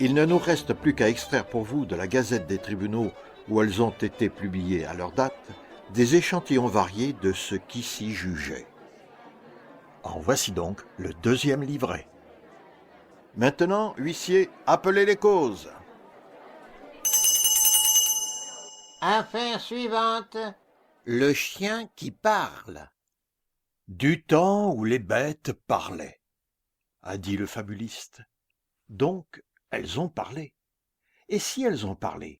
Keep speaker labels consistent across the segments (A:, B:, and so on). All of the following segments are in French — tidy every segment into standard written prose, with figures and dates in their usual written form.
A: Il ne nous reste plus qu'à extraire pour vous de la Gazette des tribunaux où elles ont été publiées à leur date, des échantillons variés de ce qui s'y jugeait. En voici donc le deuxième livret. Maintenant, huissier, appelez les causes.
B: Affaire suivante. Le chien qui parle.
A: Du temps où les bêtes parlaient, a dit le fabuliste. Donc, elles ont parlé. Et si elles ont parlé,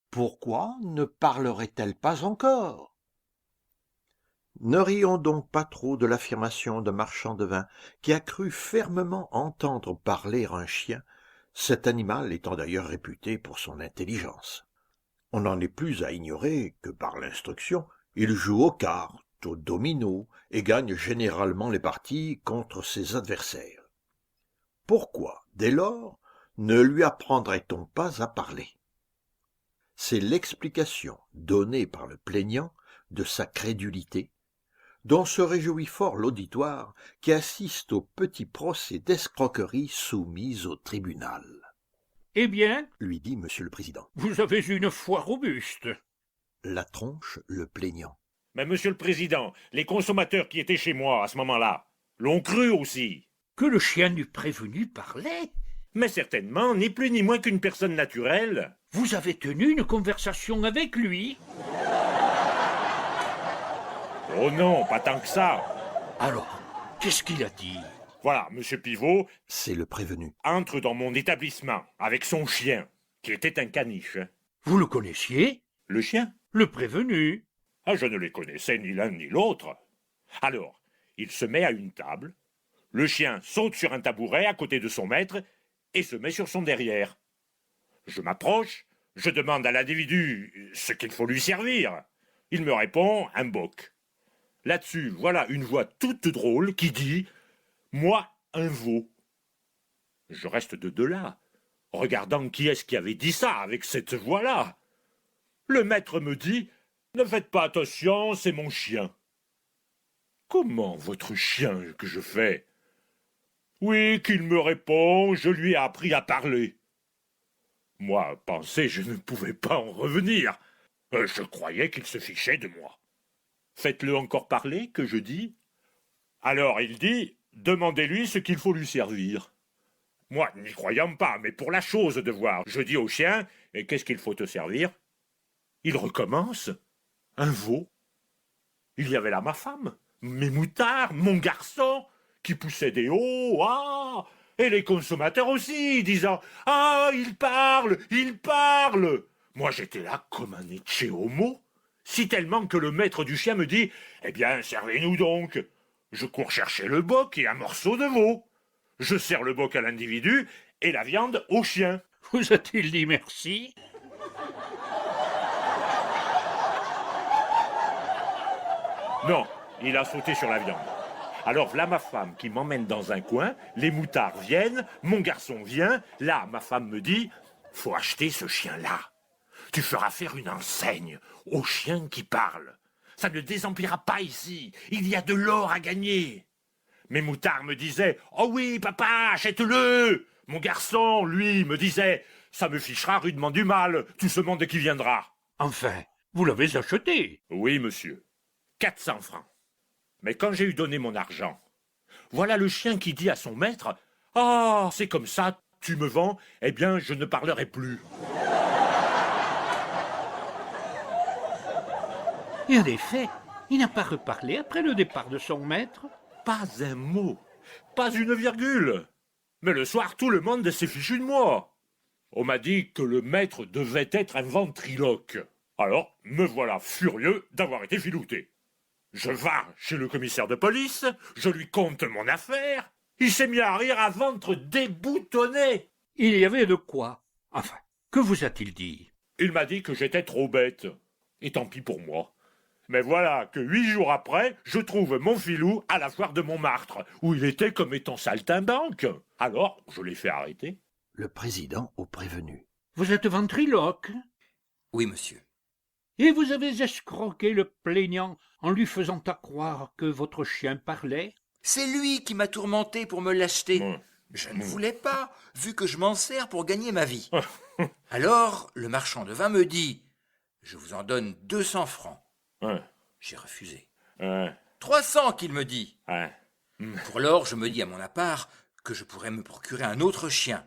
A: pourquoi ne parleraient-elles pas encore? Ne rions donc pas trop de l'affirmation d'un marchand de vin qui a cru fermement entendre parler un chien, cet animal étant d'ailleurs réputé pour son intelligence. On n'en est plus à ignorer que par l'instruction, il joue aux cartes, au domino et gagne généralement les parties contre ses adversaires. Pourquoi, dès lors, ne lui apprendrait-on pas à parler? C'est l'explication donnée par le plaignant de sa crédulité, dont se réjouit fort l'auditoire qui assiste au petit procès d'escroquerie soumis au tribunal.
C: « Eh bien,
A: lui dit monsieur le président,
C: vous avez une foi robuste. »
A: la tronche le plaignant.
D: « Mais monsieur le président, les consommateurs qui étaient chez moi à ce moment-là l'ont cru aussi. »
C: « Que le chien du prévenu parlait? » »«
D: Mais certainement, ni plus ni moins qu'une personne naturelle. » »«
C: Vous avez tenu une conversation avec lui? » »«
D: Oh non, pas tant que ça. » »«
C: Alors, qu'est-ce qu'il a dit? » »«
D: Voilà, monsieur Pivot,
A: C'est le prévenu.
D: entre dans mon établissement avec son chien, qui était un caniche. » »«
C: Vous le connaissiez?
D: Le chien?
C: Le prévenu? » »«
D: Ah, je ne les connaissais ni l'un ni l'autre. » Alors, il se met à une table, le chien saute sur un tabouret à côté de son maître et se met sur son derrière. Je m'approche, je demande à l'individu ce qu'il faut lui servir. Il me répond un boc. Là-dessus, voilà une voix toute drôle qui dit « Moi, un veau ». Je reste de là, regardant qui est-ce qui avait dit ça avec cette voix-là. Le maître me dit « Ne faites pas attention, c'est mon chien ». Comment votre chien que je fais? Oui, qu'il me répond, je lui ai appris à parler. Moi, pensais, je ne pouvais pas en revenir. Je croyais qu'il se fichait de moi. Faites-le encore parler, que je dis. Alors il dit, demandez-lui ce qu'il faut lui servir. Moi, n'y croyant pas, mais pour la chose de voir, je dis au chien, et qu'est-ce qu'il faut te servir? Il recommence. Un veau. Il y avait là ma femme, mes moutards, mon garçon, qui poussaient des hauts, ah, et les consommateurs aussi, disant « Ah, il parle, il parle !» Moi, j'étais là comme un etche homo, si tellement que le maître du chien me dit « Eh bien, servez-nous donc !» Je cours chercher le boc et un morceau de veau. Je sers le boc à l'individu et la viande au chien.
C: Vous a-t-il dit merci?
D: Non, il a sauté sur la viande. Alors voilà ma femme qui m'emmène dans un coin, les moutards viennent, mon garçon vient, là ma femme me dit « Faut acheter ce chien-là. Tu feras faire une enseigne au chien qui parle. Ça ne désemplira pas ici, il y a de l'or à gagner. » Mes moutards me disaient « Oh oui, papa, achète-le !» Mon garçon, lui, me disait « Ça me fichera rudement du mal, tout ce monde qui viendra. »
C: Enfin, vous l'avez acheté?
D: Oui, monsieur. 400 francs. Mais quand j'ai eu donné mon argent, voilà le chien qui dit à son maître « Ah, c'est comme ça, tu me vends, eh bien, je ne parlerai plus. »
C: Et en effet, il n'a pas reparlé après le départ de son maître?
D: Pas un mot, pas une virgule. Mais le soir, tout le monde s'est fichu de moi. On m'a dit que le maître devait être un ventriloque. Alors, me voilà furieux d'avoir été filouté. Je vais chez le commissaire de police, je lui conte mon affaire. Il s'est mis à rire à ventre déboutonné.
C: Il y avait de quoi? Enfin, que vous a-t-il dit?
D: Il m'a dit que j'étais trop bête. Et tant pis pour moi. Mais voilà que 8 jours après, je trouve mon filou à la foire de Montmartre, où il était comme étant saltimbanque. Alors, je l'ai fait arrêter.
A: Le président au prévenu.
C: Vous êtes ventriloque?
E: Oui, monsieur.
C: Et vous avez escroqué le plaignant en lui faisant croire que votre chien parlait?
E: C'est lui qui m'a tourmenté pour me l'acheter. Je ne voulais pas, vu que je m'en sers pour gagner ma vie. Alors, le marchand de vin me dit, je vous en donne 200 francs.
D: Ouais,
E: J'ai refusé.
D: ouais,
E: 300 qu'il me dit.
D: ouais.
E: Pour lors, je me dis à mon appart que je pourrais me procurer un autre chien.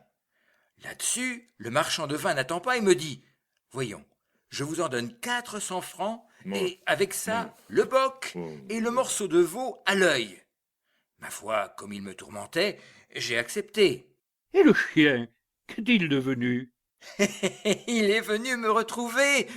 E: Là-dessus, le marchand de vin n'attend pas et me dit, voyons, je vous en donne 400 francs et avec ça, le boc et le morceau de veau à l'œil. Ma foi, comme il me tourmentait, j'ai accepté.
C: Et le chien, qu'est-il devenu?
E: Il est venu me retrouver.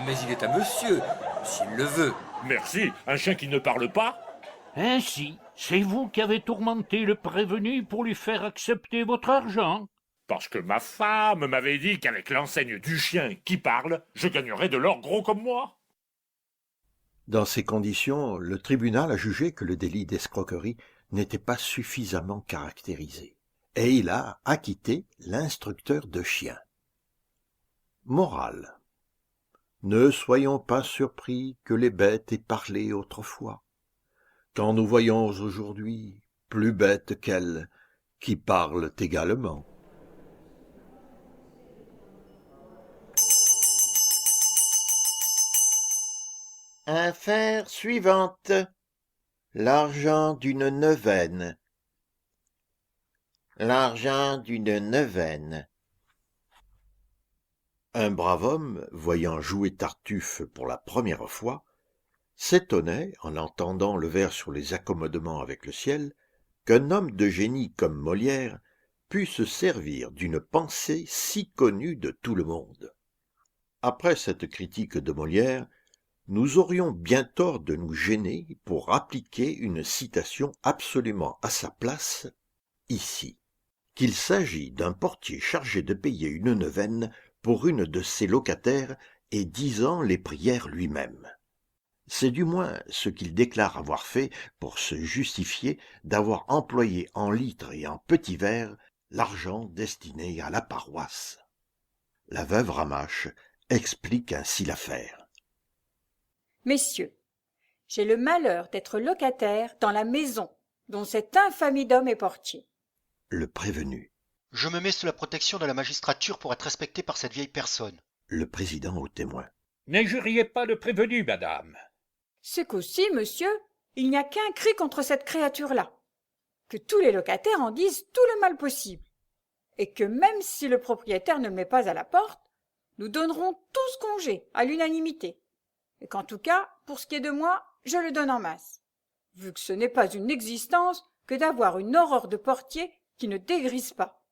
E: Mais il est à monsieur, s'il le veut.
D: Merci, un chien qui ne parle pas?
C: Ainsi, c'est vous qui avez tourmenté le prévenu pour lui faire accepter votre argent?
D: Parce que ma femme m'avait dit qu'avec l'enseigne du chien qui parle, je gagnerais de l'or gros comme moi.
A: Dans ces conditions, le tribunal a jugé que le délit d'escroquerie n'était pas suffisamment caractérisé, et il a acquitté l'instructeur de chiens. Morale. Ne soyons pas surpris que les bêtes aient parlé autrefois, quand nous voyons aujourd'hui plus bêtes qu'elles qui parlent également.
B: Affaire suivante. L'argent d'une neuvaine. L'argent d'une neuvaine.
A: Un brave homme, voyant jouer Tartuffe pour la première fois, s'étonnait, en entendant le vers sur les accommodements avec le ciel, qu'un homme de génie comme Molière pût se servir d'une pensée si connue de tout le monde. Après cette critique de Molière, nous aurions bien tort de nous gêner pour appliquer une citation absolument à sa place ici, qu'il s'agit d'un portier chargé de payer une neuvaine pour une de ses locataires et disant les prières lui-même. C'est du moins ce qu'il déclare avoir fait pour se justifier d'avoir employé en litres et en petits verres l'argent destiné à la paroisse. La veuve Ramache explique ainsi l'affaire.
F: Messieurs, j'ai le malheur d'être locataire dans la maison dont cet infamie d'homme est portier.
A: Le prévenu.
G: Je me mets sous la protection de la magistrature pour être respecté par cette vieille personne.
A: Le président au témoin.
C: N'injuriez pas le prévenu, madame.
F: C'est qu'aussi, monsieur, il n'y a qu'un cri contre cette créature-là. Que tous les locataires en disent tout le mal possible. Et que même si le propriétaire ne le met pas à la porte, nous donnerons tous congé à l'unanimité. Et qu'en tout cas, pour ce qui est de moi, je le donne en masse. Vu que ce n'est pas une existence que d'avoir une horreur de portier qui ne dégrise pas.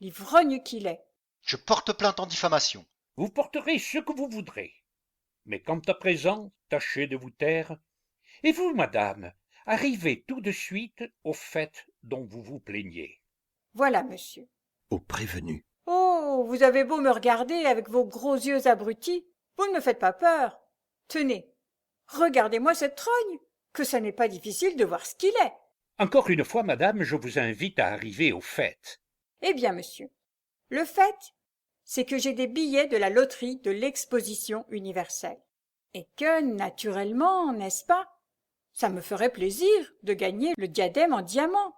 F: L'ivrogne qu'il est.
G: Je porte plainte en diffamation.
C: Vous porterez ce que vous voudrez. Mais quant à présent, tâchez de vous taire. Et vous, madame, arrivez tout de suite au fait dont vous vous plaignez.
F: Voilà, monsieur.
A: Au prévenu.
F: Oh, vous avez beau me regarder avec vos gros yeux abrutis, vous ne me faites pas peur. Tenez, regardez-moi cette trogne, que ça n'est pas difficile de voir ce qu'il est.
C: Encore une fois, madame, je vous invite à arriver au fait.
F: Eh bien, monsieur, le fait, c'est que j'ai des billets de la loterie de l'exposition universelle. Et que, naturellement, n'est-ce pas, ça me ferait plaisir de gagner le diadème en diamant,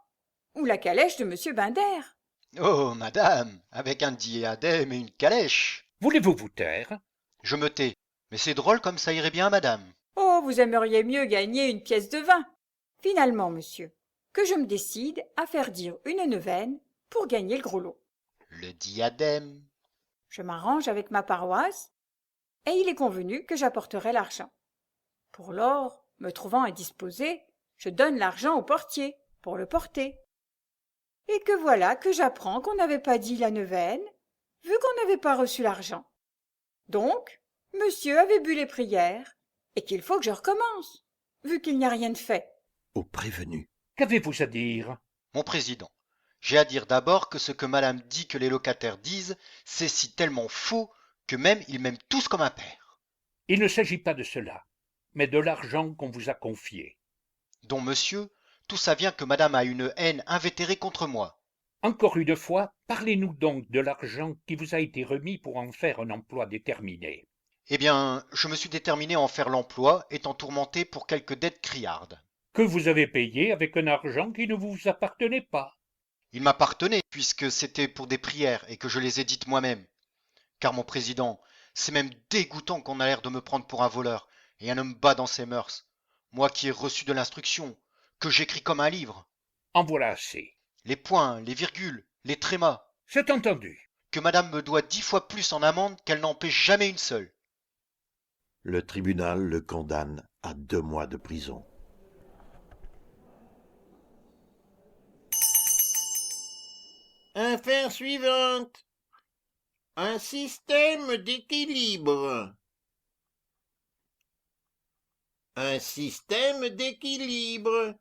F: ou la calèche de monsieur Binder.
G: Oh, madame, avec un diadème et une calèche.
C: Voulez-vous vous taire?
G: Je me tais, mais c'est drôle comme ça irait bien à madame.
F: Oh, vous aimeriez mieux gagner une pièce de vin. Finalement, monsieur, que je me décide à faire dire une neuvaine pour gagner le gros lot.
G: Le diadème.
F: Je m'arrange avec ma paroisse, et il est convenu que j'apporterai l'argent. Pour lors, me trouvant indisposé, je donne l'argent au portier pour le porter. Et que voilà que j'apprends qu'on n'avait pas dit la neuvaine, vu qu'on n'avait pas reçu l'argent. Donc, monsieur avait bu les prières, et qu'il faut que je recommence, vu qu'il n'y a rien de fait.
A: Au prévenu.
C: Qu'avez-vous à dire?
G: Mon président, j'ai à dire d'abord que ce que madame dit que les locataires disent, c'est si tellement faux que même ils m'aiment tous comme un père.
C: Il ne s'agit pas de cela, mais de l'argent qu'on vous a confié.
G: Donc, monsieur, tout ça vient que madame a une haine invétérée contre moi.
C: Encore une fois, parlez-nous donc de l'argent qui vous a été remis pour en faire un emploi déterminé.
G: Eh bien, je me suis déterminé à en faire l'emploi, étant tourmenté pour quelques dettes criardes.
C: que vous avez payé avec un argent qui ne vous appartenait pas.
G: Il m'appartenait puisque c'était pour des prières et que je les ai dites moi-même. Car mon président, c'est même dégoûtant qu'on a l'air de me prendre pour un voleur et un homme bas dans ses mœurs. Moi qui ai reçu de l'instruction, que j'écris comme un livre.
C: En voilà assez.
G: Les points, les virgules, les trémas.
C: C'est entendu.
G: Que madame me doit 10 fois plus en amende qu'elle n'en paie jamais une seule.
A: Le tribunal le condamne à 2 mois de prison.
B: Affaire suivante. Un système d'équilibre. Un système d'équilibre.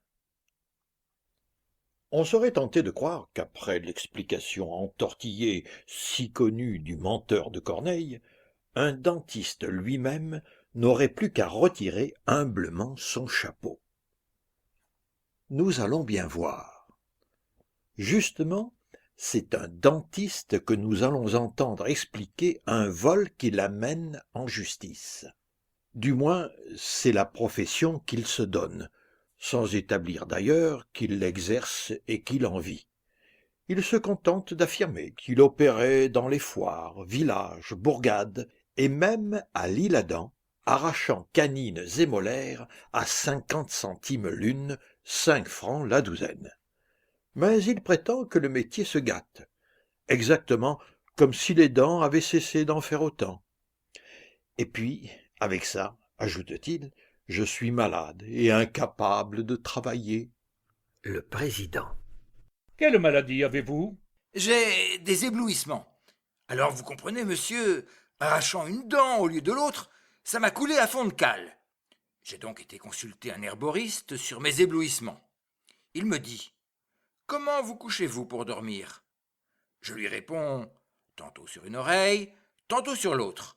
A: On serait tenté de croire qu'après l'explication entortillée si connue du menteur de Corneille, un dentiste lui-même n'aurait plus qu'à retirer humblement son chapeau. Nous allons bien voir. Justement, c'est un dentiste que nous allons entendre expliquer un vol qui l'amène en justice. Du moins, c'est la profession qu'il se donne, sans établir d'ailleurs qu'il l'exerce et qu'il en vit. Il se contente d'affirmer qu'il opérait dans les foires, villages, bourgades, et même à l'Isle-Adam, arrachant canines et molaires à 50 centimes l'une, 5 francs la douzaine. Mais il prétend que le métier se gâte, exactement comme si les dents avaient cessé d'en faire autant. Et puis, avec ça, ajoute-t-il, je suis malade et incapable de travailler. Le président.
C: Quelle maladie avez-vous?
E: J'ai des éblouissements. Alors vous comprenez, monsieur, arrachant une dent au lieu de l'autre, ça m'a coulé à fond de cale. J'ai donc été consulter un herboriste sur mes éblouissements. Il me dit « Comment vous couchez-vous pour dormir ?» Je lui réponds « Tantôt sur une oreille, tantôt sur l'autre. »«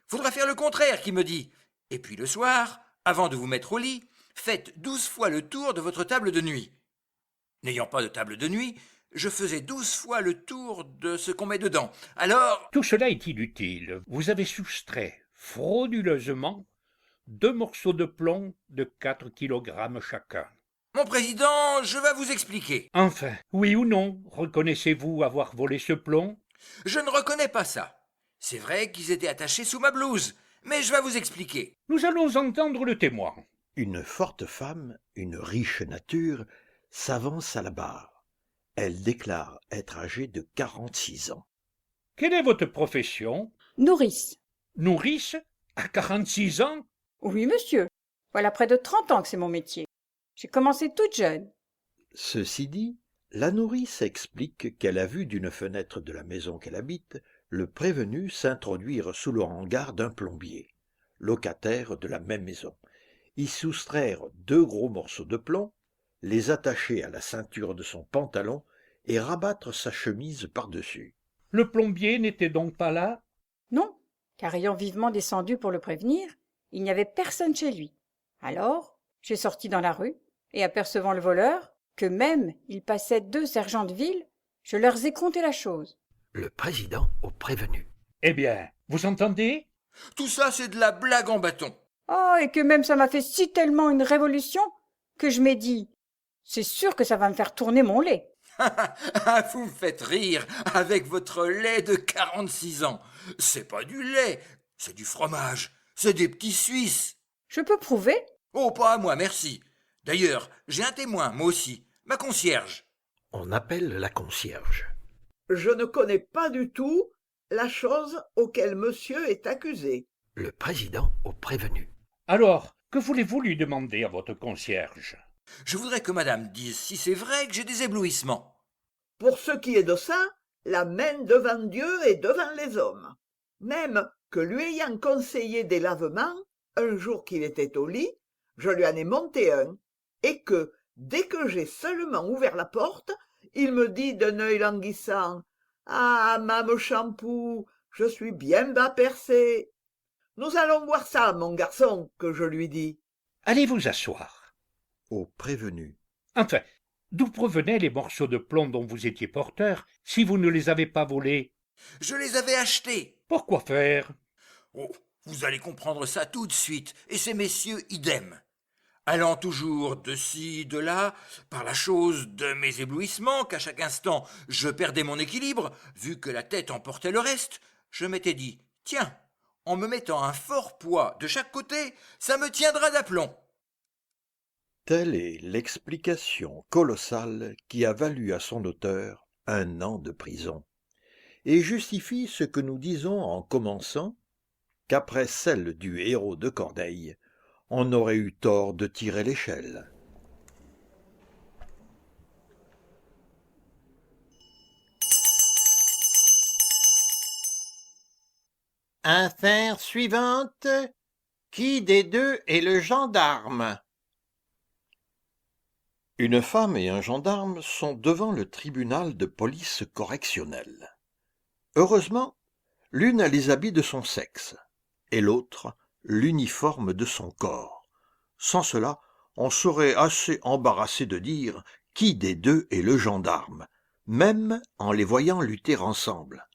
E: Faudra faire le contraire, qui me dit. Et puis le soir, avant de vous mettre au lit, faites 12 fois le tour de votre table de nuit. » N'ayant pas de table de nuit, je faisais 12 fois le tour de ce qu'on met dedans. Alors...
C: Tout cela est inutile. Vous avez soustrait, frauduleusement, 2 morceaux de plomb de 4 kilogrammes chacun.
E: Mon président, je vais vous expliquer.
C: Enfin, oui ou non, reconnaissez-vous avoir volé ce plomb?
E: Je ne reconnais pas ça. C'est vrai qu'ils étaient attachés sous ma blouse, mais je vais vous expliquer.
C: Nous allons entendre le témoin.
A: Une forte femme, une riche nature, s'avance à la barre. Elle déclare être âgée de 46 ans.
C: Quelle est votre profession?
F: Nourrice.
C: Nourrice? À 46 ans?
F: Oui, monsieur. Voilà près de 30 ans que c'est mon métier. J'ai commencé toute jeune.
A: Ceci dit, la nourrice explique qu'elle a vu d'une fenêtre de la maison qu'elle habite le prévenu s'introduire sous le hangar d'un plombier, locataire de la même maison, y soustraire 2 gros morceaux de plomb, les attacher à la ceinture de son pantalon et rabattre sa chemise par-dessus.
C: Le plombier n'était donc pas là?
F: Non, car ayant vivement descendu pour le prévenir, il n'y avait personne chez lui. Alors, j'ai sorti dans la rue, et apercevant le voleur, que même il passait 2 sergents de ville, je leur ai conté la chose.
A: Le président au prévenu.
C: Eh bien, vous entendez?
E: Tout ça, c'est de la blague en bâton.
F: Oh, et que même ça m'a fait si tellement une révolution, que je m'ai dit, c'est sûr que ça va me faire tourner mon lait.
E: Ah, vous me faites rire avec votre lait de 46 ans. C'est pas du lait, c'est du fromage, c'est des petits Suisses.
F: Je peux prouver?
E: Oh, pas à moi, merci. D'ailleurs, j'ai un témoin, moi aussi, ma concierge.
A: On appelle la concierge.
H: Je ne connais pas du tout la chose auquel monsieur est accusé.
A: Le président au prévenu.
C: Alors, que voulez-vous lui demander à votre concierge?
E: Je voudrais que madame dise si c'est vrai que j'ai des éblouissements.
H: Pour ce qui est de ça, la mène devant Dieu et devant les hommes. Même que lui ayant conseillé des lavements, un jour qu'il était au lit, je lui en ai monté un, et que, dès que j'ai seulement ouvert la porte, il me dit d'un œil languissant « Ah, Mame Champoux, je suis bien bas percé. »« Nous allons voir ça, mon garçon, que je lui dis. »
C: Allez vous asseoir.
A: Au prévenu.
C: Enfin, d'où provenaient les morceaux de plomb dont vous étiez porteur, si vous ne les avez pas volés?
E: Je les avais achetés.
C: Pourquoi faire?
E: Oh, vous allez comprendre ça tout de suite, et ces messieurs idem. allant toujours de ci, de là, par la chose de mes éblouissements, qu'à chaque instant je perdais mon équilibre, vu que la tête emportait le reste, je m'étais dit, tiens, en me mettant un fort poids de chaque côté, ça me tiendra d'aplomb.
A: Telle est l'explication colossale qui a valu à son auteur 1 an de prison, et justifie ce que nous disons en commençant, qu'après celle du héros de Corneille, on aurait eu tort de tirer l'échelle.
B: Affaire suivante. Qui des deux est le gendarme?
A: Une femme et un gendarme sont devant le tribunal de police correctionnelle. Heureusement, l'une a les habits de son sexe, et l'autre l'uniforme de son corps. Sans cela, on serait assez embarrassé de dire qui des deux est le gendarme, même en les voyant lutter ensemble,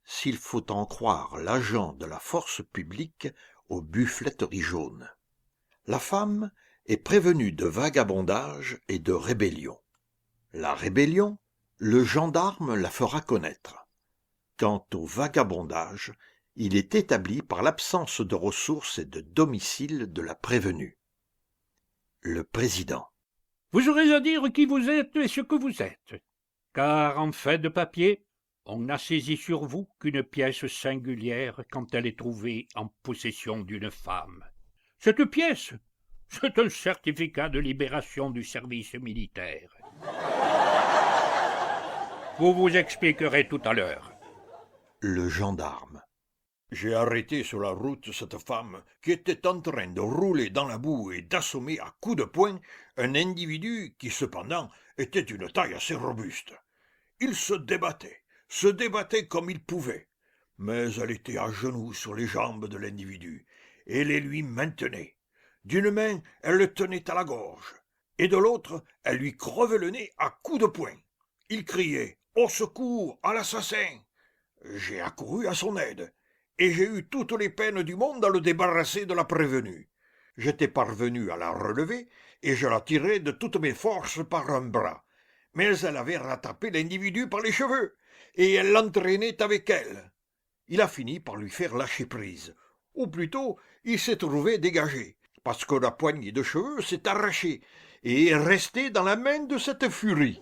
A: s'il faut en croire l'agent de la force publique aux buffleteries jaunes. La femme est prévenue de vagabondage et de rébellion. La rébellion, le gendarme la fera connaître. Quant au vagabondage, il est établi par l'absence de ressources et de domicile de la prévenue. Le président.
C: Vous aurez à dire qui vous êtes et ce que vous êtes, car en fait de papier, on n'a saisi sur vous qu'une pièce singulière quand elle est trouvée en possession d'une femme. Cette pièce, c'est un certificat de libération du service militaire. Vous vous expliquerez tout à l'heure.
A: Le gendarme. J'ai arrêté sur la route cette femme qui était en train de rouler dans la boue et d'assommer à coups de poing un individu qui cependant était d'une taille assez robuste. Il se débattait comme il pouvait, mais elle était à genoux sur les jambes de l'individu et les lui maintenait. D'une main, elle le tenait à la gorge, et de l'autre, elle lui crevait le nez à coups de poing. Il criait « Au secours, à l'assassin !» J'ai accouru à son aide, et j'ai eu toutes les peines du monde à le débarrasser de la prévenue. J'étais parvenu à la relever, et je la tirai de toutes mes forces par un bras. Mais elle avait rattrapé l'individu par les cheveux, et elle l'entraînait avec elle. Il a fini par lui faire lâcher prise. Ou plutôt, il s'est trouvé dégagé, parce que la poignée de cheveux s'est arrachée, et est restée dans la main de cette furie.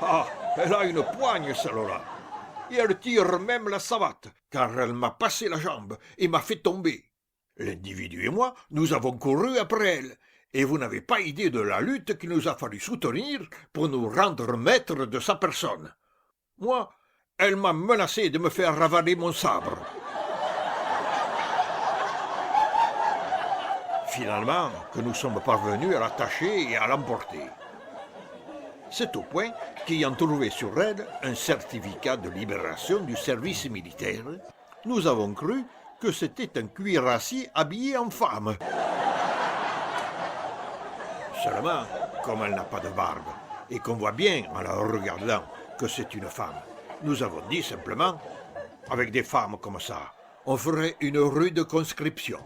A: Ah, elle a une poigne, celle-là. Et elle tire même la savate, car elle m'a passé la jambe et m'a fait tomber. L'individu et moi, nous avons couru après elle, et vous n'avez pas idée de la lutte qu'il nous a fallu soutenir pour nous rendre maîtres de sa personne. Moi, elle m'a menacé de me faire ravaler mon sabre. Finalement, que nous sommes parvenus à l'attacher et à l'emporter. C'est au point qu'ayant trouvé sur elle un certificat de libération du service militaire, nous avons cru que c'était un cuirassier habillé en femme. Seulement, comme elle n'a pas de barbe, et qu'on voit bien en la regardant que c'est une femme, nous avons dit simplement, avec des femmes comme ça, on ferait une rude conscription.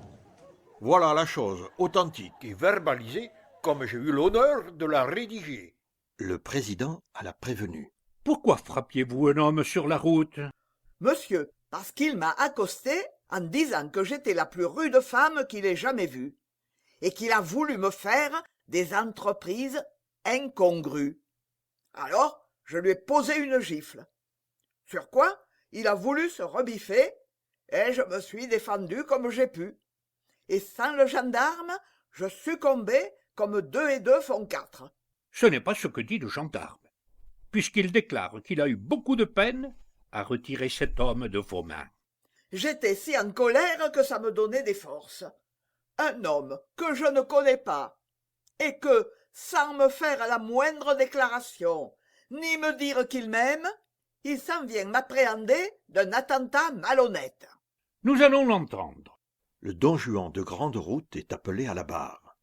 A: Voilà la chose authentique et verbalisée comme j'ai eu l'honneur de la rédiger. Le président à la prévenue.
C: Pourquoi frappiez-vous un homme sur la route?
H: Monsieur, parce qu'il m'a accosté en disant que j'étais la plus rude femme qu'il ait jamais vue, et qu'il a voulu me faire des entreprises incongrues. Alors, je lui ai posé une gifle. Sur quoi, il a voulu se rebiffer, et je me suis défendu comme j'ai pu. Et sans le gendarme, je succombais comme 2 et 2 font 4.
C: Ce n'est pas ce que dit le gendarme, puisqu'il déclare qu'il a eu beaucoup de peine à retirer cet homme de vos mains.
H: J'étais si en colère que ça me donnait des forces. Un homme que je ne connais pas, et que, sans me faire la moindre déclaration, ni me dire qu'il m'aime, il s'en vient m'appréhender d'un attentat malhonnête.
C: Nous allons l'entendre.
A: Le don Juan de grande route est appelé à la barre.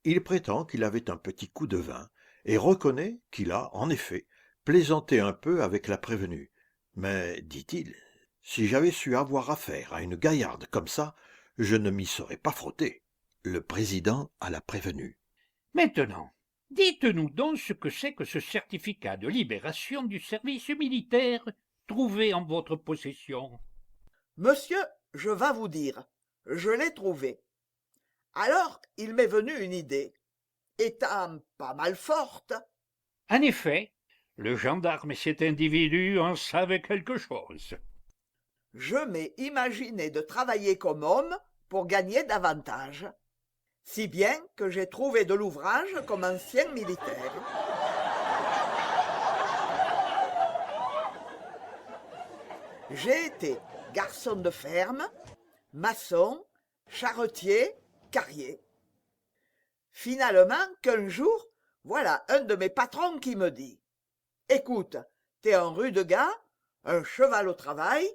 A: Il prétend qu'il avait un petit coup de vin et reconnaît qu'il a, en effet, plaisanté un peu avec la prévenue. Mais, dit-il, si j'avais su avoir affaire à une gaillarde comme ça, je ne m'y serais pas frotté. Le président à la prévenue.
C: Maintenant, dites-nous donc ce que c'est que ce certificat de libération du service militaire trouvé en votre possession.
H: Monsieur, je vas vous dire, je l'ai trouvé. Alors, il m'est venu une idée, étant pas mal forte.
C: En effet, le gendarme et cet individu en savent quelque chose.
H: Je m'ai imaginé de travailler comme homme pour gagner davantage. Si bien que j'ai trouvé de l'ouvrage comme ancien militaire. J'ai été garçon de ferme, maçon, charretier, carrier. Finalement, qu'un jour, voilà un de mes patrons qui me dit « Écoute, t'es un rude gars, un cheval au travail,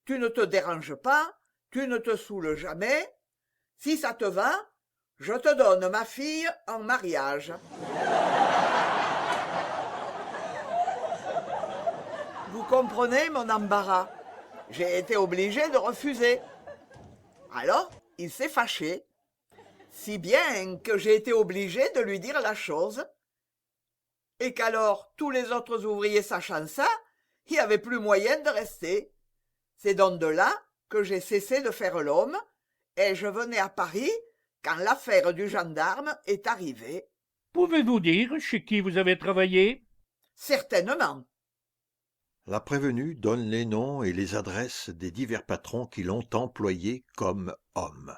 H: tu ne te déranges pas, tu ne te saoules jamais. Si ça te va, je te donne ma fille en mariage. » Vous comprenez mon embarras. J'ai été obligé de refuser. Alors, il s'est fâché, si bien que j'ai été obligé de lui dire la chose, et qu'alors tous les autres ouvriers sachant ça, il n'y avait plus moyen de rester. C'est donc de là que j'ai cessé de faire l'homme, et je venais à Paris quand l'affaire du gendarme est arrivée.
C: Pouvez-vous dire chez qui vous avez travaillé?
H: Certainement.
A: La prévenue donne les noms et les adresses des divers patrons qui l'ont employé comme homme.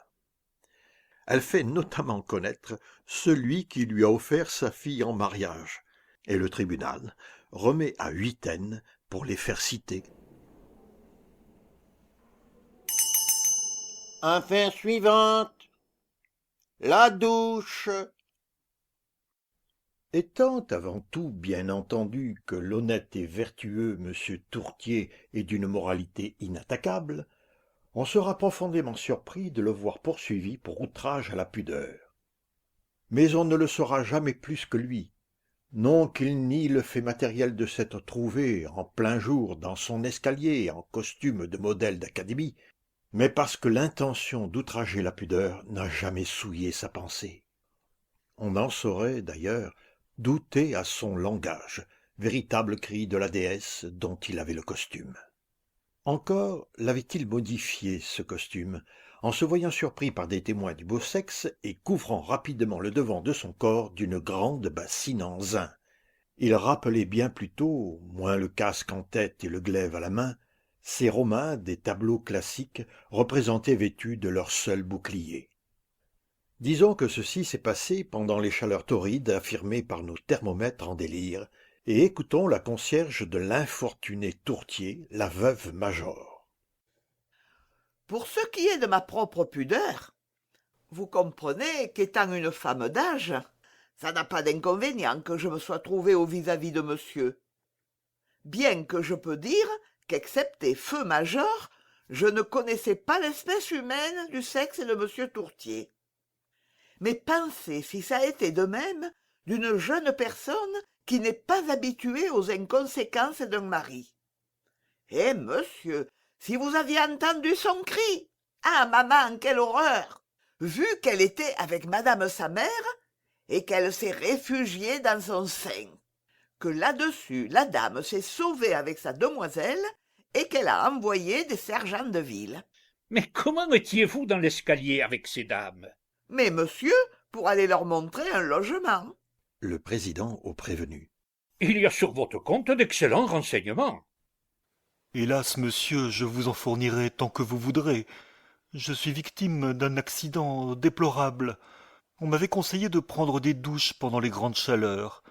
A: Elle fait notamment connaître celui qui lui a offert sa fille en mariage, et le tribunal remet à huitaine pour les faire citer.
B: Affaire suivante. La douche.
A: Étant avant tout bien entendu que l'honnête et vertueux monsieur Tourtier est d'une moralité inattaquable, on sera profondément surpris de le voir poursuivi pour outrage à la pudeur. Mais on ne le saura jamais plus que lui, non qu'il nie le fait matériel de s'être trouvé en plein jour dans son escalier en costume de modèle d'académie, mais parce que l'intention d'outrager la pudeur n'a jamais souillé sa pensée. On en saurait, d'ailleurs, douter à son langage, véritable cri de la déesse dont il avait le costume. Encore l'avait-il modifié, ce costume, en se voyant surpris par des témoins du beau sexe et couvrant rapidement le devant de son corps d'une grande bassine en zin. Il rappelait bien plutôt, moins le casque en tête et le glaive à la main, ces Romains des tableaux classiques représentés vêtus de leur seul bouclier. Disons que ceci s'est passé pendant les chaleurs torrides affirmées par nos thermomètres en délire, et écoutons la concierge de l'infortuné Tourtier, la veuve Major.
H: Pour ce qui est de ma propre pudeur, vous comprenez qu'étant une femme d'âge, ça n'a pas d'inconvénient que je me sois trouvée au vis-à-vis de monsieur. Bien que je peux dire qu'excepté feu Major, je ne connaissais pas l'espèce humaine du sexe de monsieur Tourtier. Mais pensez si ça a été de même d'une jeune personne qui n'est pas habituée aux inconséquences d'un mari. Eh, monsieur, si vous aviez entendu son cri! Ah, maman, quelle horreur! Vu qu'elle était avec madame sa mère, et qu'elle s'est réfugiée dans son sein, que là-dessus la dame s'est sauvée avec sa demoiselle, et qu'elle a envoyé des sergents de ville.
C: Mais comment étiez-vous dans l'escalier avec ces dames?
H: Mais monsieur, pour aller leur montrer un logement.
A: Le président au prévenu.
C: Il y a sur votre compte d'excellents renseignements.
I: Hélas, monsieur, je vous en fournirai tant que vous voudrez. Je suis victime d'un accident déplorable. On m'avait conseillé de prendre des douches pendant les grandes chaleurs.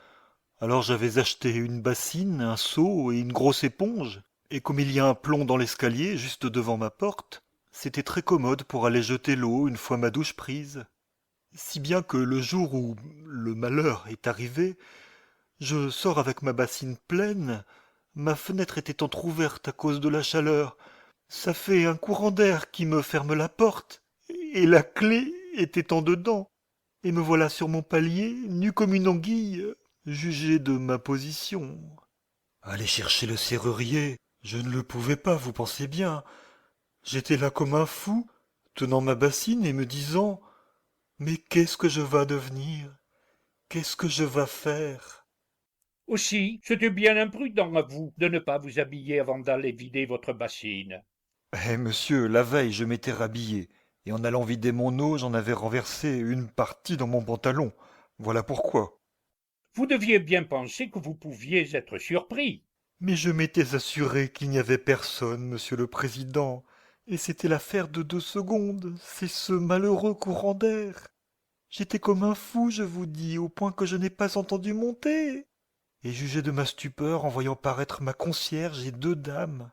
I: Alors j'avais acheté une bassine, un seau et une grosse éponge. Et comme il y a un plomb dans l'escalier, juste devant ma porte, c'était très commode pour aller jeter l'eau une fois ma douche prise. Si bien que le jour où le malheur est arrivé, je sors avec ma bassine pleine, ma fenêtre était entr'ouverte à cause de la chaleur, ça fait un courant d'air qui me ferme la porte, et la clé était en dedans, et me voilà sur mon palier, nu comme une anguille, jugez de ma position. Aller chercher le serrurier, je ne le pouvais pas, vous pensez bien. J'étais là comme un fou, tenant ma bassine et me disant Mais qu'est-ce que je vas devenir? Qu'est-ce que je vas faire?
C: Aussi, c'était bien imprudent à vous de ne pas vous habiller avant d'aller vider votre bassine.
I: Eh monsieur, la veille je m'étais rhabillé, et en allant vider mon eau, j'en avais renversé une partie dans mon pantalon. Voilà pourquoi.
C: Vous deviez bien penser que vous pouviez être surpris.
I: Mais je m'étais assuré qu'il n'y avait personne, monsieur le président, et c'était l'affaire de 2 secondes, c'est ce malheureux courant d'air. J'étais comme un fou, je vous dis, au point que je n'ai pas entendu monter. Et jugez de ma stupeur en voyant paraître ma concierge et 2 dames.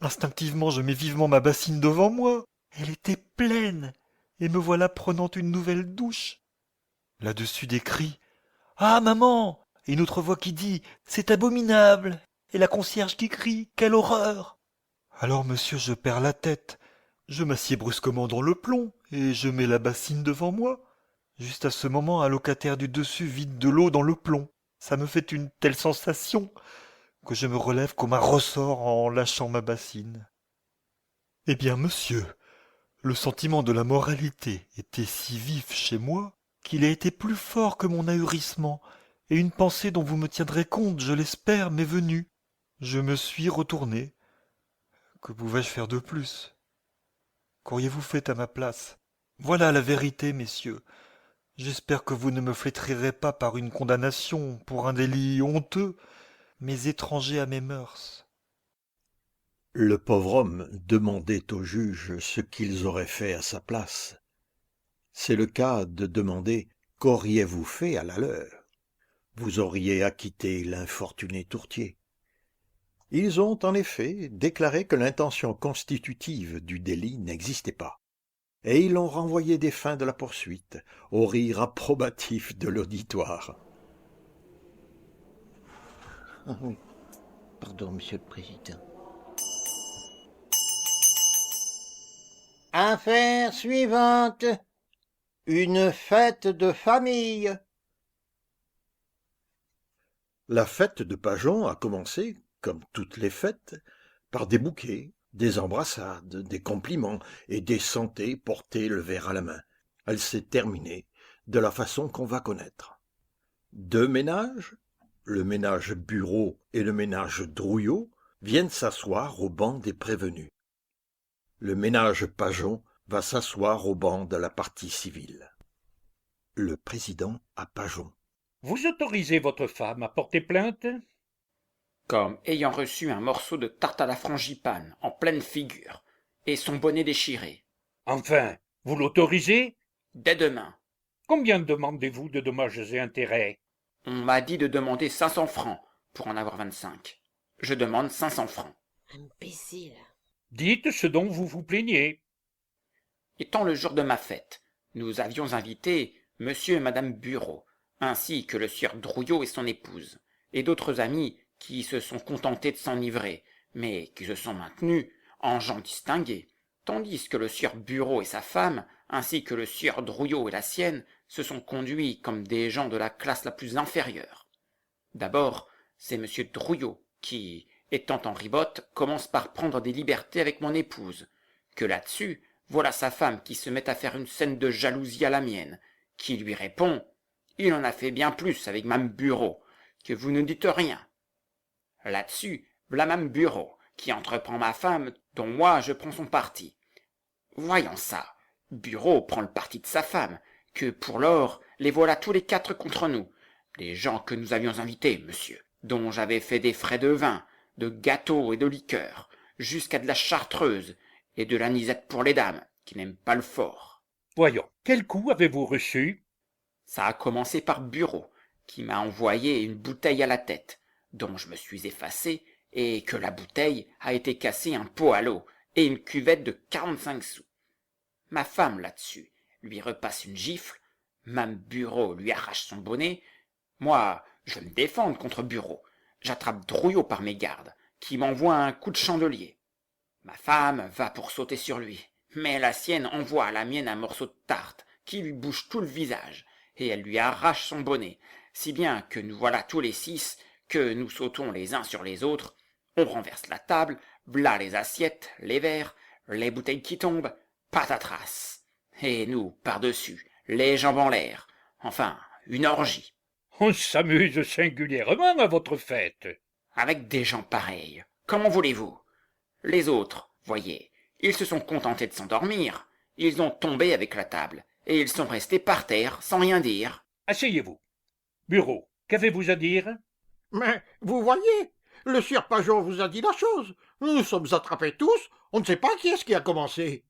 I: Instinctivement, je mets vivement ma bassine devant moi. Elle était pleine, et me voilà prenant une nouvelle douche. Là-dessus des cris. Ah, maman! Et une autre voix qui dit, c'est abominable! Et la concierge qui crie, quelle horreur! Alors, monsieur, je perds la tête. Je m'assieds brusquement dans le plomb, et je mets la bassine devant moi. Juste à ce moment, un locataire du dessus vide de l'eau dans le plomb. Ça me fait une telle sensation que je me relève comme un ressort en lâchant ma bassine. Eh bien, monsieur, le sentiment de la moralité était si vif chez moi qu'il a été plus fort que mon ahurissement, et une pensée dont vous me tiendrez compte, je l'espère, m'est venue. Je me suis retourné. Que pouvais-je faire de plus? Qu'auriez-vous fait à ma place? Voilà la vérité, messieurs. J'espère que vous ne me flétrirez pas par une condamnation pour un délit honteux, mais étranger à mes mœurs.
A: Le pauvre homme demandait au juge ce qu'ils auraient fait à sa place. C'est le cas de demander « Qu'auriez-vous fait à la leur ?» Vous auriez acquitté l'infortuné tourtier. Ils ont en effet déclaré que l'intention constitutive du délit n'existait pas, et ils l'ont renvoyé des fins de la poursuite, au rire approbatif de l'auditoire.
B: Ah oui. Pardon, monsieur le président. Affaire suivante. Une fête de famille.
A: La fête de Pajon a commencé, comme toutes les fêtes, par des bouquets, des embrassades, des compliments et des santés portés le verre à la main. Elle s'est terminée de la façon qu'on va connaître. 2 ménages, le ménage Bureau et le ménage Drouillot, viennent s'asseoir au banc des prévenus. Le ménage Pajon va s'asseoir au banc de la partie civile. Le président à Pajon.
C: Vous autorisez votre femme à porter plainte?
J: Comme ayant reçu un morceau de tarte à la frangipane en pleine figure, et son bonnet déchiré.
C: Enfin, vous l'autorisez?
J: Dès demain.
C: Combien demandez-vous de dommages et intérêts?
J: On m'a dit de demander 500 francs pour en avoir 25. Je demande 500 francs.
K: Imbécile.
C: Dites ce dont vous vous plaignez.
J: Étant le jour de ma fête, nous avions invité monsieur et madame Bureau, ainsi que le sieur Drouillot et son épouse, et d'autres amis qui se sont contentés de s'enivrer, mais qui se sont maintenus en gens distingués, tandis que le sieur Bureau et sa femme, ainsi que le sieur Drouillot et la sienne, se sont conduits comme des gens de la classe la plus inférieure. D'abord, c'est monsieur Drouillot qui, étant en ribote, commence par prendre des libertés avec mon épouse, que là-dessus, voilà sa femme qui se met à faire une scène de jalousie à la mienne, qui lui répond « Il en a fait bien plus avec Mme Bureau, que vous ne dites rien. » Là-dessus, v'là Mme Bureau, qui entreprend ma femme, dont moi je prends son parti. Voyons ça, Bureau prend le parti de sa femme, que pour lors, les voilà tous les 4 contre nous, les gens que nous avions invités, monsieur, dont j'avais fait des frais de vin, de gâteaux et de liqueurs, jusqu'à de la chartreuse, et de l'anisette pour les dames, qui n'aiment pas le fort.
C: Voyons, quel coup avez-vous reçu?
J: Ça a commencé par Bureau, qui m'a envoyé une bouteille à la tête, dont je me suis effacé, et que la bouteille a été cassée un pot à l'eau, et une cuvette de 45 sous. Ma femme, là-dessus, lui repasse une gifle, Mme Bureau lui arrache son bonnet. Moi, je veux me défendre contre Bureau. J'attrape Drouillot par mes gardes, qui m'envoie un coup de chandelier. Ma femme va pour sauter sur lui, mais la sienne envoie à la mienne un morceau de tarte, qui lui bouche tout le visage, et elle lui arrache son bonnet, si bien que nous voilà tous les 6, que nous sautons les uns sur les autres, on renverse la table, v'là les assiettes, les verres, les bouteilles qui tombent, patatras. Et nous, par-dessus, les jambes en l'air. Enfin, une orgie.
C: On s'amuse singulièrement à votre fête.
J: Avec des gens pareils. Comment voulez-vous? Les autres, voyez, ils se sont contentés de s'endormir. Ils ont tombé avec la table, et ils sont restés par terre sans rien dire.
C: Asseyez-vous. Bureau, qu'avez-vous à dire?
B: Mais, vous voyez, le sieur Pageot vous a dit la chose. Nous sommes attrapés tous, on ne sait pas qui est-ce qui a commencé.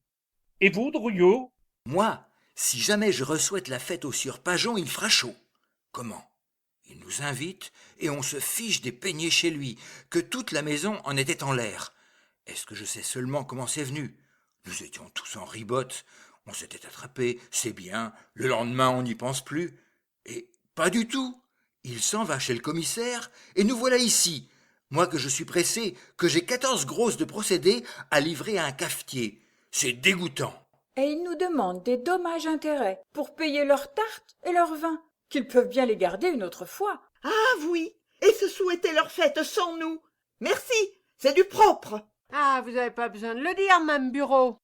C: Et vous, Drouillot?
E: Moi, si jamais je reçoite la fête au sieur Pageon, il fera chaud. Comment? Il nous invite et on se fiche des peignets chez lui, que toute la maison en était en l'air. Est-ce que je sais seulement comment c'est venu? Nous étions tous en ribote, on s'était attrapés, c'est bien, le lendemain on n'y pense plus. Et pas du tout. Il s'en va chez le commissaire et nous voilà ici. Moi que je suis pressé, que j'ai 14 grosses de procédés à livrer à un cafetier. C'est dégoûtant.
F: Et ils nous demandent des dommages-intérêts pour payer leurs tartes et leurs vins, qu'ils peuvent bien les garder une autre fois.
H: Ah oui, et se souhaiter leur fête sans nous. Merci, c'est du propre.
K: Ah, vous n'avez pas besoin de le dire, Mme Bureau.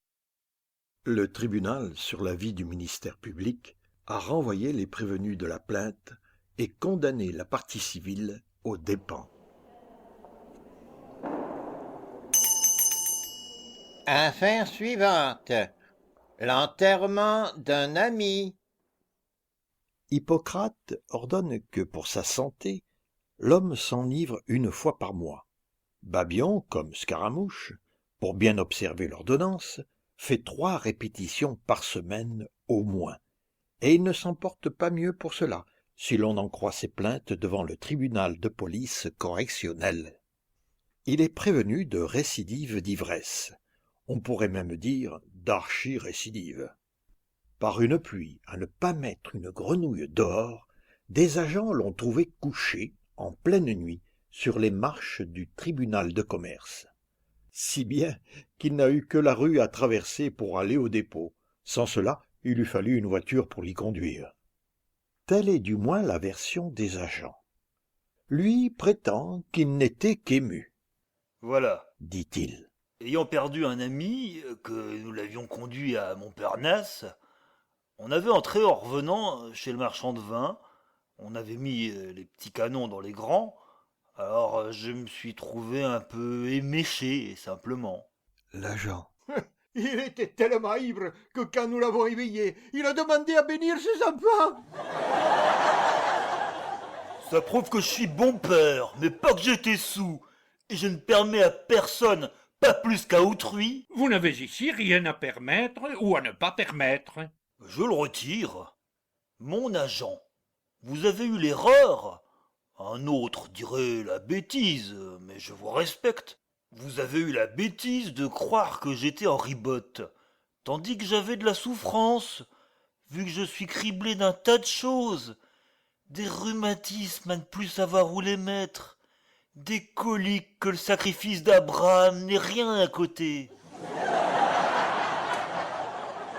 A: Le tribunal, sur l'avis du ministère public, a renvoyé les prévenus de la plainte et condamné la partie civile aux dépens.
B: Affaire suivante. L'enterrement d'un ami.
A: Hippocrate ordonne que pour sa santé, l'homme s'enivre une fois par mois. Babion, comme Scaramouche, pour bien observer l'ordonnance, fait 3 répétitions par semaine au moins, et il ne s'en porte pas mieux pour cela, si l'on en croit ses plaintes devant le tribunal de police correctionnelle. Il est prévenu de récidive d'ivresse, on pourrait même dire d'archi-récidive. Par une pluie à ne pas mettre une grenouille dehors, des agents l'ont trouvé couché, en pleine nuit, sur les marches du tribunal de commerce. Si bien qu'il n'a eu que la rue à traverser pour aller au dépôt. Sans cela, il eût fallu une voiture pour l'y conduire. Telle est du moins la version des agents. Lui prétend qu'il n'était qu'ému.
I: Voilà.
A: Dit-il.
I: Ayant perdu un ami, que nous l'avions conduit à Montparnasse, on avait entré en revenant chez le marchand de vin, on avait mis les petits canons dans les grands, alors je me suis trouvé un peu éméché, simplement.
A: L'agent.
B: Il était tellement ivre que quand nous l'avons éveillé, il a demandé à bénir ses enfants.
I: Ça prouve que je suis bon père, mais pas que j'étais sous, et je ne permets à personne, pas plus qu'à autrui.
C: Vous n'avez ici rien à permettre ou à ne pas permettre.
I: Je le retire. Mon agent, vous avez eu l'erreur. Un autre dirait la bêtise, mais je vous respecte. Vous avez eu la bêtise de croire que j'étais en ribote, tandis que j'avais de la souffrance, vu que je suis criblé d'un tas de choses. Des rhumatismes à ne plus savoir où les mettre, des coliques que le sacrifice d'Abraham n'est rien à côté.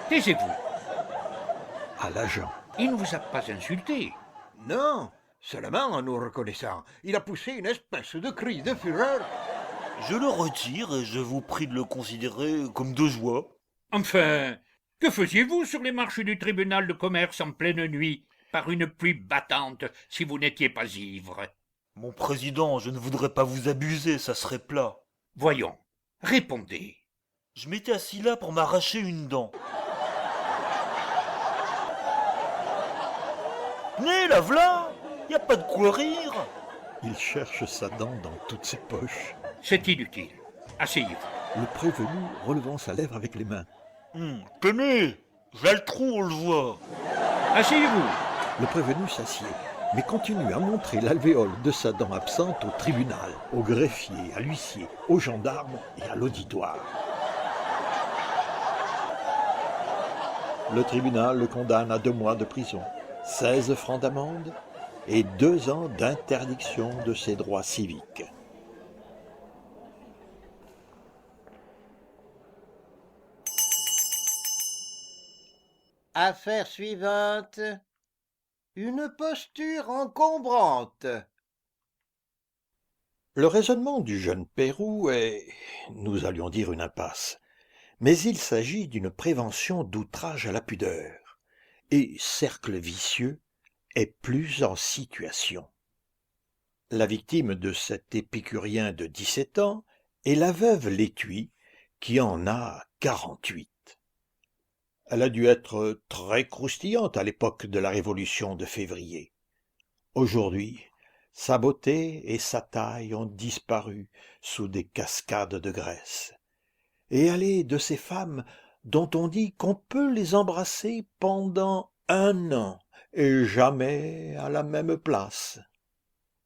C: Taisez-vous.
A: À l'agent.
C: Il ne vous a pas insulté.
B: Non, seulement en nous reconnaissant, il a poussé une espèce de cri de fureur.
I: Je le retire et je vous prie de le considérer comme de joie.
C: Enfin, que faisiez-vous sur les marches du tribunal de commerce en pleine nuit, par une pluie battante, si vous n'étiez pas ivre?
I: Mon président, je ne voudrais pas vous abuser, ça serait plat.
C: Voyons, répondez.
I: Je m'étais assis là pour m'arracher une dent. Venez, la v'là! Y a pas de quoi rire!
A: Il cherche sa dent dans toutes ses poches.
C: C'est inutile. Asseyez-vous.
A: Le prévenu relevant sa lèvre avec les mains.
I: Tenez! J'ai le trou, on le voit!
C: Asseyez-vous.
A: Le prévenu s'assied, mais continue à montrer l'alvéole de sa dent absente au tribunal, au greffier, à l'huissier, aux gendarmes et à l'auditoire. Le tribunal le condamne à 2 mois de prison, 16 francs d'amende et 2 ans d'interdiction de ses droits civiques.
B: Affaire suivante. Une posture encombrante.
A: Le raisonnement du jeune Pérou est, nous allions dire, une impasse, mais il s'agit d'une prévention d'outrage à la pudeur. et cercle vicieux est plus en situation. La victime de cet épicurien de 17 ans est la veuve Létui, qui en a 48. Elle a dû être très croustillante à l'époque de la Révolution de février. Aujourd'hui, sa beauté et sa taille ont disparu sous des cascades de graisse. Et elle est de ces femmes dont on dit qu'on peut les embrasser pendant 1 an et jamais à la même place.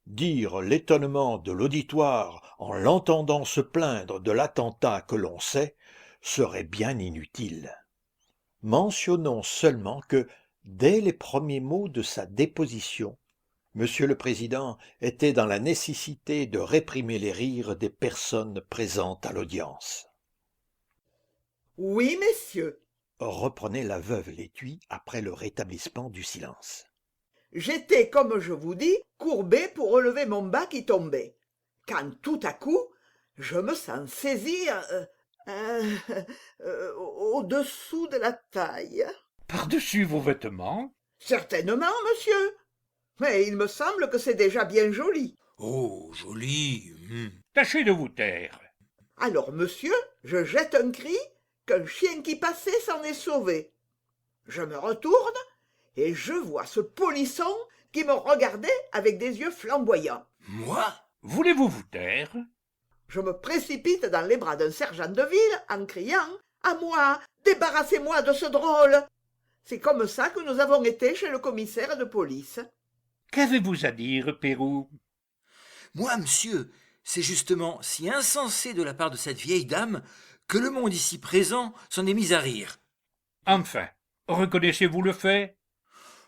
A: Dire l'étonnement de l'auditoire en l'entendant se plaindre de l'attentat que l'on sait serait bien inutile. Mentionnons seulement que, dès les premiers mots de sa déposition, Monsieur le Président était dans la nécessité de réprimer les rires des personnes présentes à l'audience.
H: « Oui, messieurs,
A: Reprenait la veuve Létui après le rétablissement du silence.
H: j'étais, comme je vous dis, courbé pour relever mon bas qui tombait, quand tout à coup, je me sens saisir au-dessous de la taille.
C: Par-dessus vos vêtements?
H: Certainement, monsieur, mais il me semble que c'est déjà bien joli.
E: Oh, joli.
C: Tâchez de vous taire.
H: Alors, monsieur, je jette un cri, qu'un chien qui passait s'en est sauvé. Je me retourne, et je vois ce polisson qui me regardait avec des yeux flamboyants.
E: Moi?
C: Voulez-vous vous taire?
H: Je me précipite dans les bras d'un sergent de ville en criant « À moi! Débarrassez-moi de ce drôle !» C'est comme ça que nous avons été chez le commissaire de police.
C: Qu'avez-vous à dire, Pérou?
E: Moi, monsieur, c'est justement si insensé de la part de cette vieille dame que le monde ici présent s'en est mis à rire.
C: Enfin, reconnaissez-vous le fait?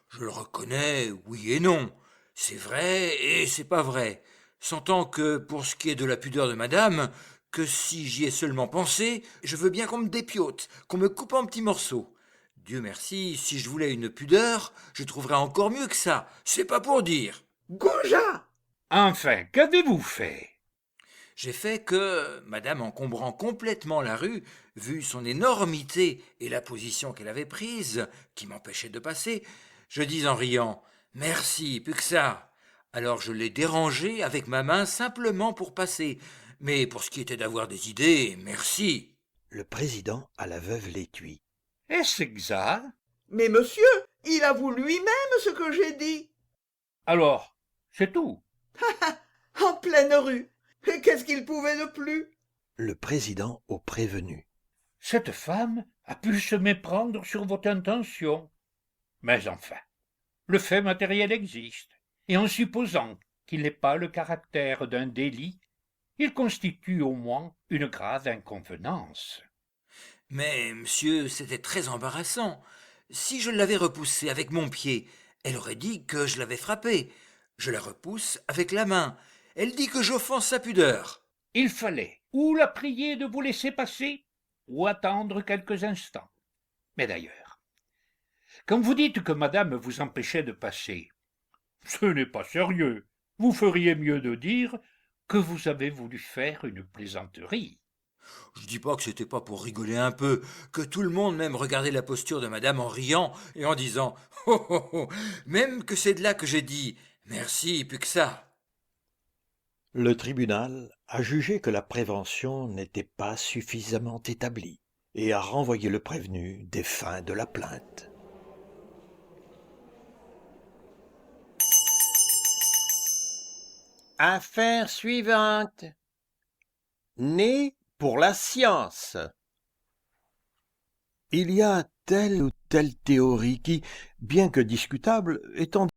E: Je le reconnais, oui et non. C'est vrai et c'est pas vrai. Sentant que, pour ce qui est de la pudeur de madame, que si j'y ai seulement pensé, je veux bien qu'on me dépiote, qu'on me coupe en petits morceaux. Dieu merci, si je voulais une pudeur, je trouverais encore mieux que ça. C'est pas pour dire.
H: Goujat!
C: Enfin, qu'avez-vous fait?
E: J'ai fait que, madame encombrant complètement la rue, vu son énormité et la position qu'elle avait prise, qui m'empêchait de passer, je dis en riant « Merci, plus que ça !» Alors je l'ai dérangée avec ma main simplement pour passer. Mais pour ce qui était d'avoir des idées, merci.
A: Le président à la veuve Létui.
C: Est-ce exact?
H: Mais monsieur, il avoue lui-même ce que j'ai dit.
C: Alors, c'est tout.
H: En pleine rue. Qu'est-ce qu'il pouvait de plus?
A: Le président au prévenu.
C: Cette femme a pu se méprendre sur votre intention. Mais enfin, le fait matériel existe, et en supposant qu'il n'ait pas le caractère d'un délit, il constitue au moins une grave inconvenance.
E: Mais, monsieur, c'était très embarrassant. Si je l'avais repoussée avec mon pied, elle aurait dit que je l'avais frappée. Je la repousse avec la main. Elle dit que j'offense sa pudeur.
C: Il fallait ou la prier de vous laisser passer, ou attendre quelques instants. Mais d'ailleurs, quand vous dites que madame vous empêchait de passer, ce n'est pas sérieux. Vous feriez mieux de dire que vous avez voulu faire une plaisanterie.
E: Je dis pas que c'était pas pour rigoler un peu, que tout le monde même regardait la posture de madame en riant et en disant « Oh, oh, oh !» Même que c'est de là que j'ai dit « Merci, plus que ça !»
A: Le tribunal a jugé que la prévention n'était pas suffisamment établie et a renvoyé le prévenu des fins de la plainte. Affaire suivante. Né pour la science. Il y a telle ou telle théorie qui, bien que discutable, étant